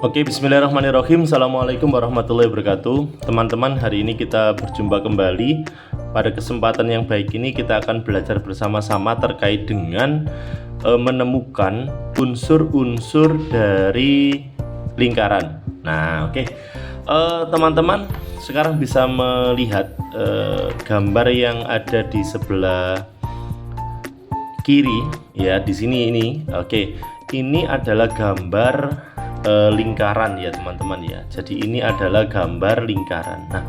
Oke, bismillahirrahmanirrahim. Assalamualaikum warahmatullahi wabarakatuh. Teman-teman, hari ini kita berjumpa kembali. Pada kesempatan yang baik ini kita akan belajar bersama-sama terkait dengan menemukan unsur-unsur dari lingkaran. Nah, oke. Teman-teman sekarang bisa melihat gambar yang ada di sebelah kiri ya, di sini ini. Oke. Ini adalah gambar lingkaran ya teman-teman ya. Jadi ini adalah gambar lingkaran. Nah,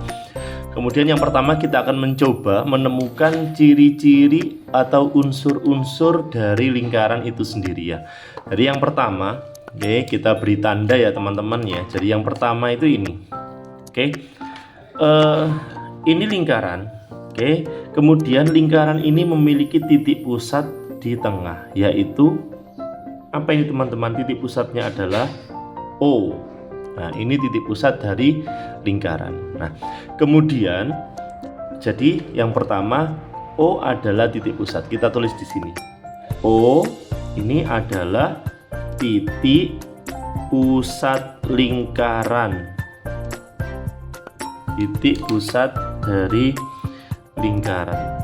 kemudian yang pertama kita akan mencoba menemukan ciri-ciri atau unsur-unsur dari lingkaran itu sendiri ya. Jadi yang pertama, oke, kita beri tanda ya teman-teman ya. Jadi yang pertama itu ini. Oke. Ini lingkaran. Oke. Kemudian lingkaran ini memiliki titik pusat di tengah, yaitu apa ini teman-teman? Titik pusatnya adalah O. Nah, ini titik pusat dari lingkaran. Nah, kemudian jadi yang pertama O adalah titik pusat. Kita tulis di sini. O ini adalah titik pusat lingkaran. Titik pusat dari lingkaran.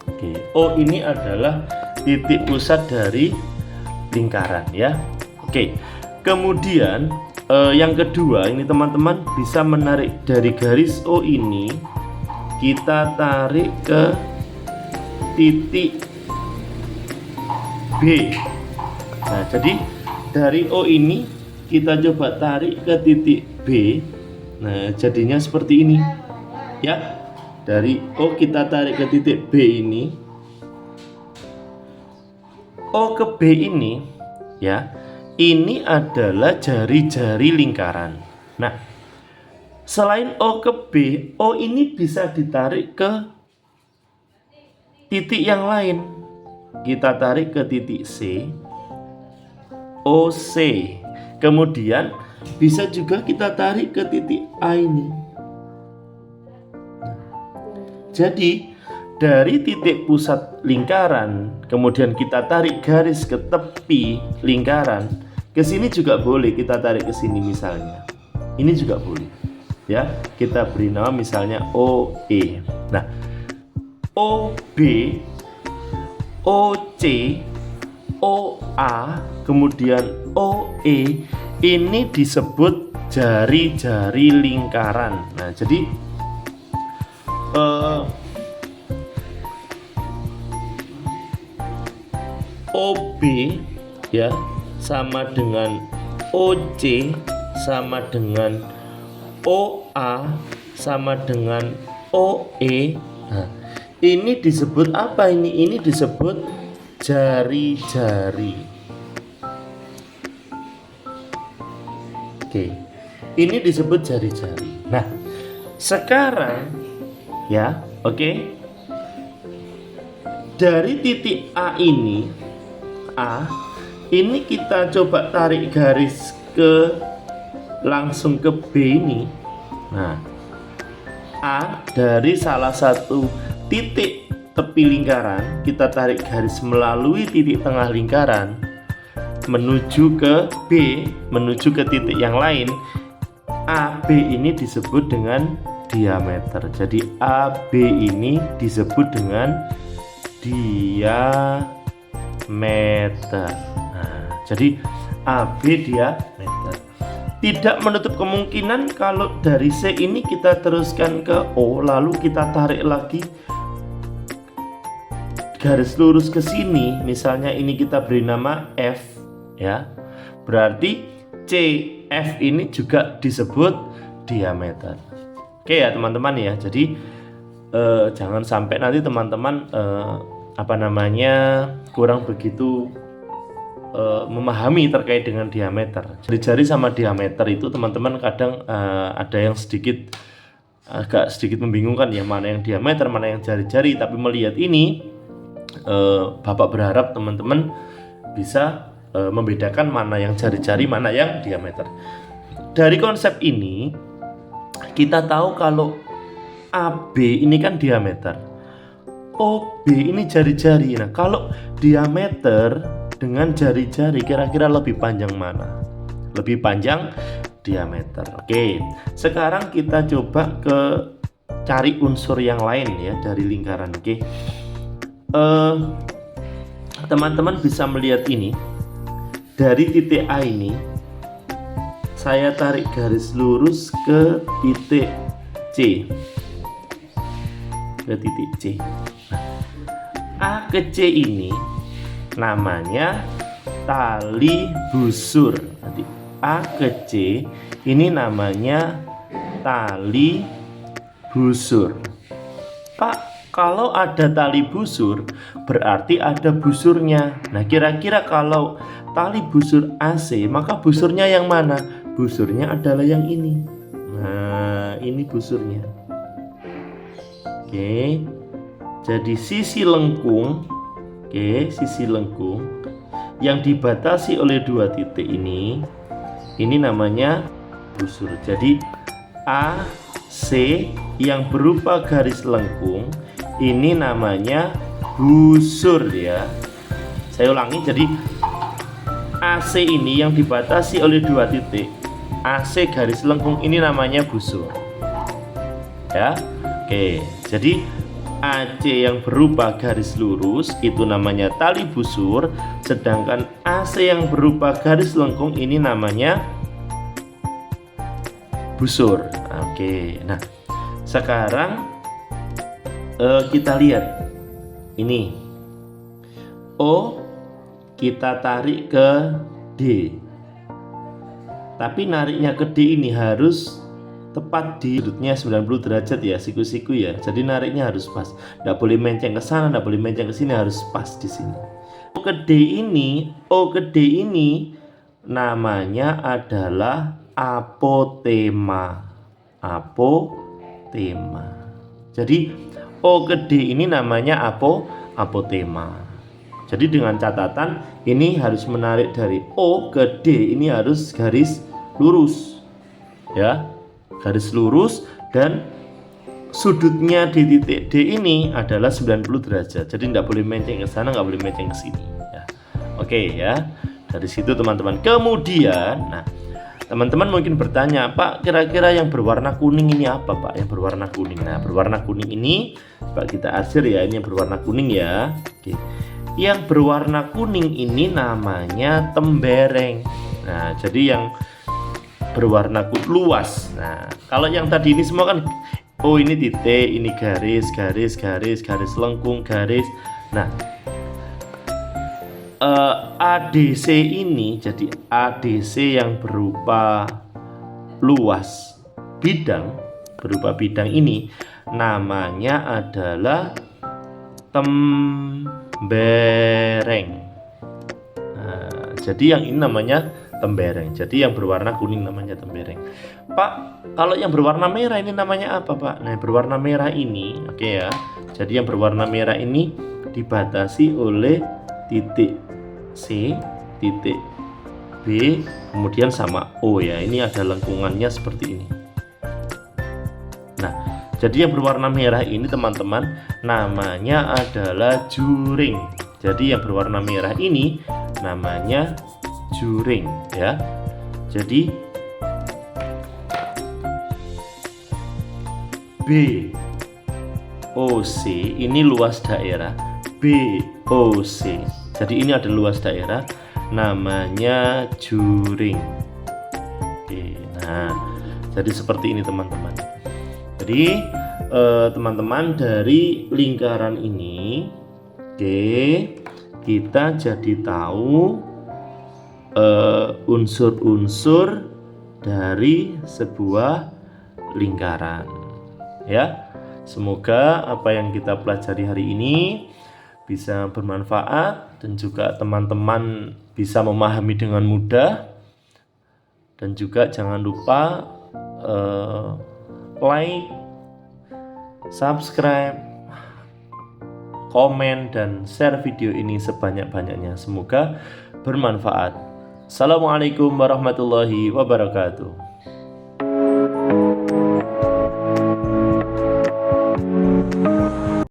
Oke, O ini adalah titik pusat dari lingkaran ya. Oke. Kemudian yang kedua ini teman-teman bisa menarik dari garis O ini, kita tarik ke titik B. Nah, jadi dari O ini kita coba tarik ke titik B. Nah, jadinya seperti ini. Ya. Dari O kita tarik ke titik B ini. O ke B ini ya, ini adalah jari-jari lingkaran. Nah, selain O ke B, O ini bisa ditarik ke titik yang lain. Kita tarik ke titik C, OC. Kemudian bisa juga kita tarik ke titik A ini. Jadi dari titik pusat lingkaran, kemudian kita tarik garis ke tepi lingkaran. Ke sini juga boleh, kita tarik ke sini misalnya. Ini juga boleh. Ya, kita beri nama misalnya OE. Nah, OB, OC, OA, kemudian OE ini disebut jari-jari lingkaran. Nah, jadi OB ya sama dengan OC sama dengan OA sama dengan OE. Nah, ini disebut apa ini? Ini disebut jari-jari. Oke. Ini disebut jari-jari. Nah, sekarang ya, oke. Dari titik A ini kita coba tarik garis ke langsung ke B ini. Nah, A dari salah satu titik tepi lingkaran kita tarik garis melalui titik tengah lingkaran menuju ke B, menuju ke titik yang lain. AB ini disebut dengan diameter. Jadi AB ini disebut dengan diameter. Nah, jadi AB diameter. Tidak menutup kemungkinan kalau dari C ini kita teruskan ke O, lalu kita tarik lagi garis lurus ke sini. Misalnya ini kita beri nama F ya. Berarti CF ini juga disebut diameter. Oke ya teman-teman ya. Jadi jangan sampai nanti teman-teman kurang begitu memahami terkait dengan diameter. Jari-jari sama diameter itu teman-teman kadang ada yang agak sedikit membingungkan ya, mana yang diameter, mana yang jari-jari. Tapi melihat ini, Bapak berharap teman-teman bisa membedakan mana yang jari-jari, mana yang diameter. Dari konsep ini kita tahu kalau AB ini kan diameter, OB ini jari-jari. Nah, kalau diameter dengan jari-jari kira-kira lebih panjang mana? Lebih panjang diameter. Oke, sekarang kita coba cari unsur yang lain ya dari lingkaran. Oke, teman-teman bisa melihat ini dari titik A ini. Saya tarik garis lurus ke titik C, ke titik C. A ke C ini namanya tali busur. Nanti A ke C ini namanya tali busur. Pak, kalau ada tali busur berarti ada busurnya. Nah, kira-kira kalau tali busur AC, maka busurnya yang mana? Busurnya adalah yang ini. Nah, ini busurnya. Oke. Jadi sisi lengkung, sisi lengkung yang dibatasi oleh dua titik ini namanya busur. Jadi AC yang berupa garis lengkung ini namanya busur ya. Saya ulangi, jadi AC ini yang dibatasi oleh dua titik, AC garis lengkung ini namanya busur. Ya. Oke, jadi AC yang berupa garis lurus itu namanya tali busur, sedangkan AC yang berupa garis lengkung ini namanya busur. Oke, nah sekarang kita lihat ini O kita tarik ke D, tapi nariknya ke D ini harus tepat di sudutnya 90 derajat ya, siku-siku ya. Jadi nariknya harus pas. Nggak boleh menceng ke sana, nggak boleh menceng ke sini, harus pas di sini. O ke D ini namanya adalah apotema. Apotema. Jadi O ke D ini namanya apotema. Jadi dengan catatan ini harus menarik dari O ke D ini harus garis lurus. Ya. Garis lurus dan sudutnya di titik D ini adalah 90 derajat. Jadi tidak boleh menceng ke sana, nggak boleh menceng ke sini ya. Oke ya. Dari situ teman-teman. Kemudian, nah, teman-teman mungkin bertanya, Pak, kira-kira yang berwarna kuning ini apa, Pak? Yang berwarna kuning. Nah, berwarna kuning ini Pak kita arsir ya, ini yang berwarna kuning ya. Oke. Yang berwarna kuning ini namanya tembereng. Nah, jadi yang berwarna luas. Nah, kalau yang tadi ini semua kan ini titik, ini garis lengkung, garis. Nah, ADC ini jadi ADC yang berupa luas bidang, ini namanya adalah tembereng. Nah, jadi yang ini namanya tembereng. Jadi yang berwarna kuning namanya tembereng. Pak, kalau yang berwarna merah ini namanya apa, Pak? Nah, berwarna merah ini, oke ya. Jadi yang berwarna merah ini dibatasi oleh titik C, titik B, kemudian sama O ya. Ini ada lengkungannya seperti ini. Nah, jadi yang berwarna merah ini teman-teman namanya adalah juring. Jadi yang berwarna merah ini namanya juring ya. Jadi BOC ini luas daerah BOC. Jadi ini ada luas daerah namanya juring. Oke, nah jadi seperti ini teman-teman. Jadi teman-teman dari lingkaran ini, kita jadi tahu unsur-unsur dari sebuah lingkaran ya. Semoga apa yang kita pelajari hari ini bisa bermanfaat dan juga teman-teman bisa memahami dengan mudah. Dan juga jangan lupa like, subscribe, komen, dan share video ini sebanyak-banyaknya. Semoga bermanfaat. Assalamualaikum warahmatullahi wabarakatuh.